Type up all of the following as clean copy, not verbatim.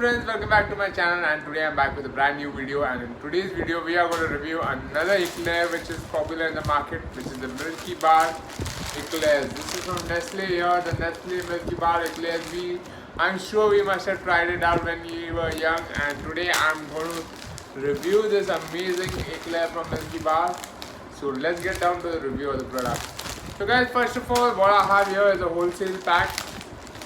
friends, welcome back to my channel, and today I'm back with a brand new video. And in today's video we are going to review another eclair which is popular in the market, which is the Milkybar Eclairs. This is from Nestle here, the Nestle Milkybar Eclairs. I'm sure we must have tried it out when we were young, and today I'm going to review this amazing eclair from Milkybar. So let's get down to the review of the product. So guys, first of all, what I have here is a wholesale pack.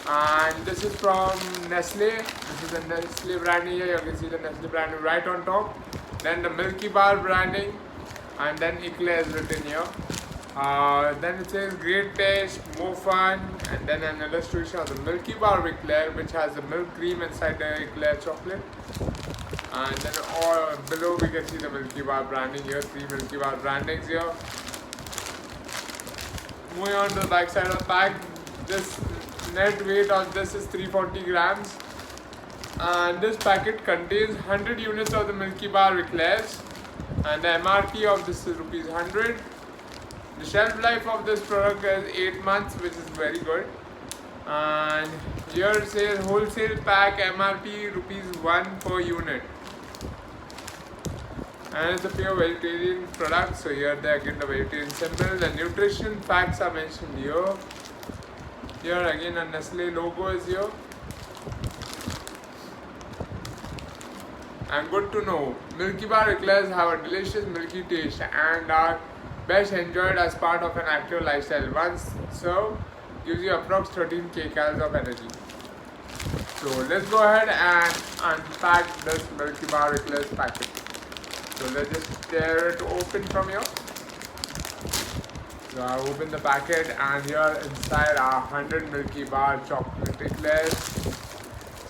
And this is from Nestle. This is the Nestle branding here. You can see the Nestle branding right on top. Then the Milkybar branding, and then Eclairs written here. Then it says great taste, more fun, and then an illustration of the Milkybar Eclair, which has the milk cream inside the eclair chocolate. And then all below we can see the Milkybar branding here. 3 Milkybar brandings here. Moving on to the back side of the pack. This net weight of this is 340 grams, and this packet contains 100 units of the Milkybar Eclairs, and the MRP of this is ₹100. The shelf life of this product is 8 months, which is very good. And here it says wholesale pack MRP ₹1 per unit, and it's a pure vegetarian product. So here they again the vegetarian symbol. The nutrition facts are mentioned here. Here again a Nestle logo is here. And good to know, Milkybar Eclairs have a delicious milky taste and are best enjoyed as part of an active lifestyle. Once served, gives you approx 13 kcal of energy. So let's go ahead and unpack this Milkybar Eclairs packet. So let's just tear it open from here. So I open the packet, and here inside are 100 Milkybar chocolate eclairs.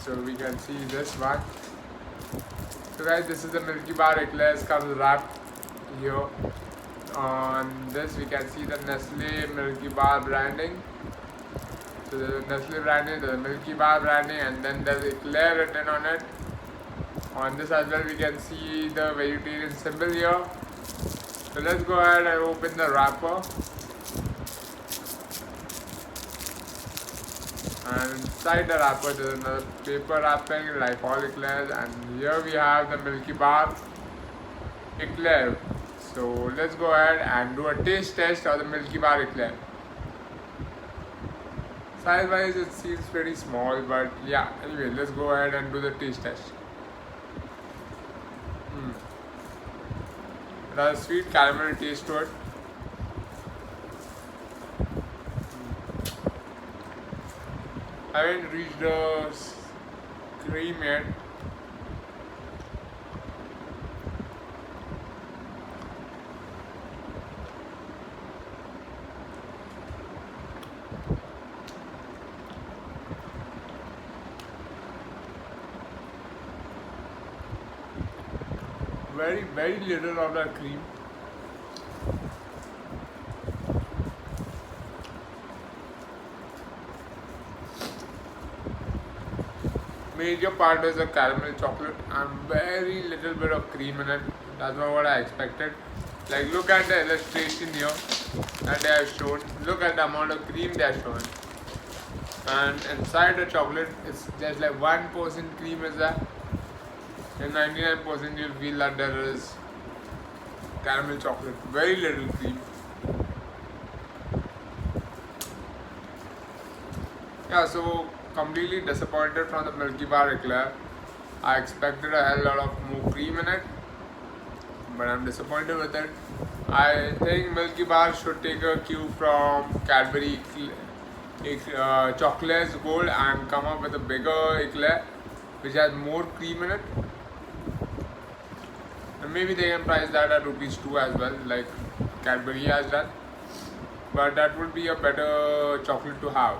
So we can see this one. So guys, this is the Milkybar Eclairs, comes wrapped here. On this we can see the Nestle Milkybar branding. So the Nestle branding, the Milkybar branding, and then there's eclair written on it. On this as well we can see the vegetarian symbol here. So let's go ahead and open the wrapper. And inside the wrapper there is another paper wrapping like all eclairs, and here we have the Milkybar Eclair. So let's go ahead and do a taste test of the Milkybar Eclair. Size wise it seems pretty small, but yeah, anyway, let's go ahead and do the taste test. It has a sweet caramel taste to it. I haven't reached the cream yet. Very little of that cream. Major part is the caramel chocolate and very little bit of cream in it. That's not what I expected. Like, look at the illustration here that they have shown. Look at the amount of cream they have shown. And inside the chocolate, it's just like 1% cream is there. And 99% you'll feel that there is caramel chocolate. Very little cream. Yeah, so completely disappointed from the Milkybar Eclair. I expected a hell lot of more cream in it, but I'm disappointed with it. I think Milkybar should take a cue from Cadbury Chocolates Gold and come up with a bigger eclair which has more cream in it. And maybe they can price that at ₹2 as well, like Cadbury has done. But that would be a better chocolate to have.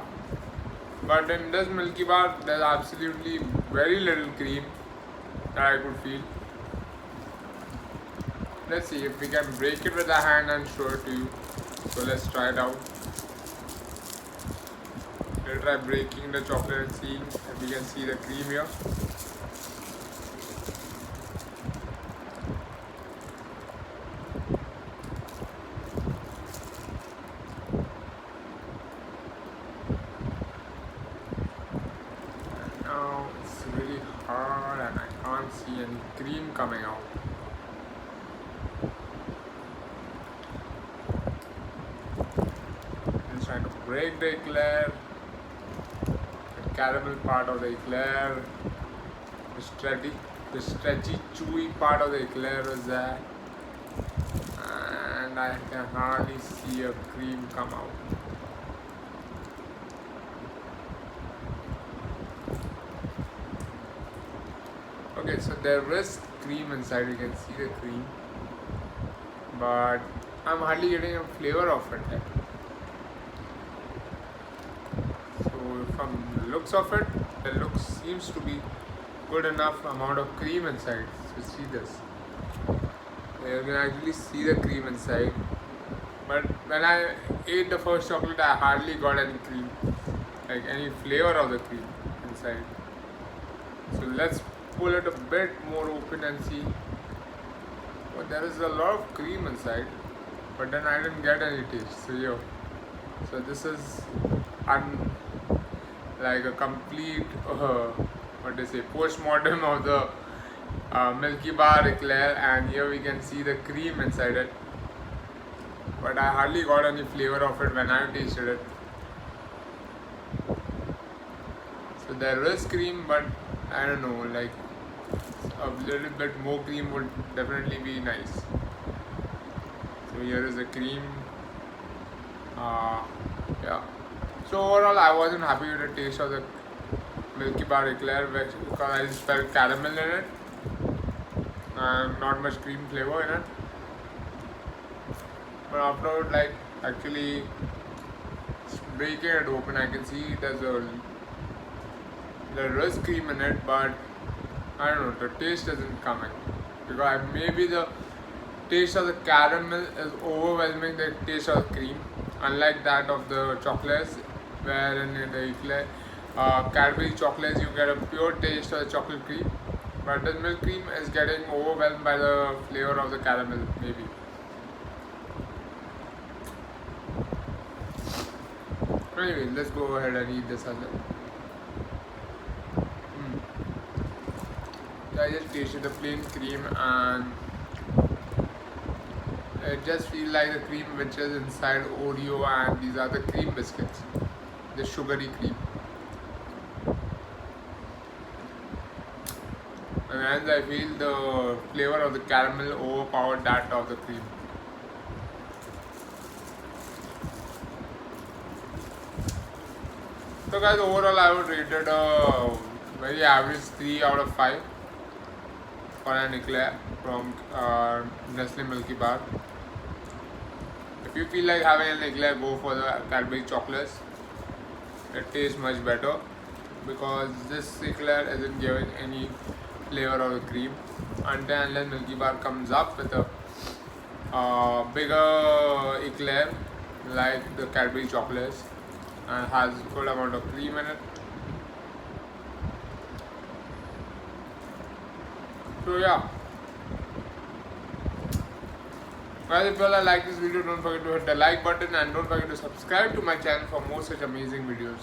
But in this Milkybar, there's absolutely very little cream that I could feel. Let's see if we can break it with a hand and show it to you. So let's try it out. We'll try breaking the chocolate and seeing if we can see the cream here. cream coming out. I'm trying to break the eclair, the caramel part of the eclair, the stretchy, chewy part of the eclair is there, and I can hardly see a cream come out. Okay, so there is cream inside, you can see the cream, but I'm hardly getting a flavor of it yet. So from the looks of it, the looks seems to be good enough amount of cream inside. So see this, you can actually see the cream inside, but when I ate the first chocolate I hardly got any cream, like any flavor of the cream inside. So let's pull it a bit more open and see. Well, there is a lot of cream inside, but then I didn't get any taste. So this is like a complete what they say, postmortem of the Milkybar Eclair, and here we can see the cream inside it, but I hardly got any flavor of it when I tasted it. So there is cream, but I don't know, like a little bit more cream would definitely be nice. So here is the cream. Yeah. So overall, I wasn't happy with the taste of the Milkybar Eclair because I just felt caramel in it and not much cream flavor in it. But after actually breaking it open, I can see there is cream in it, but I don't know, the taste isn't coming because maybe the taste of the caramel is overwhelming the taste of the cream, unlike that of the chocolates, where in the eclair, Cadbury chocolates you get a pure taste of the chocolate cream, but the milk cream is getting overwhelmed by the flavor of the caramel maybe. Anyway, let's go ahead and eat this as well. I just tasted the plain cream and it just feels like the cream which is inside Oreo, and these are the cream biscuits, the sugary cream. And hence I feel the flavor of the caramel overpowered that of the cream. So guys, overall I would rate it a very average 3 out of 5 for an eclair from Nestle Milkybar. If you feel like having an eclair, go for the Cadbury chocolates. It tastes much better because this eclair isn't giving any flavor of the cream until unless Milkybar comes up with a bigger eclair like the Cadbury chocolates and has good amount of cream in it. So yeah, guys, if you all like this video, don't forget to hit the like button and don't forget to subscribe to my channel for more such amazing videos.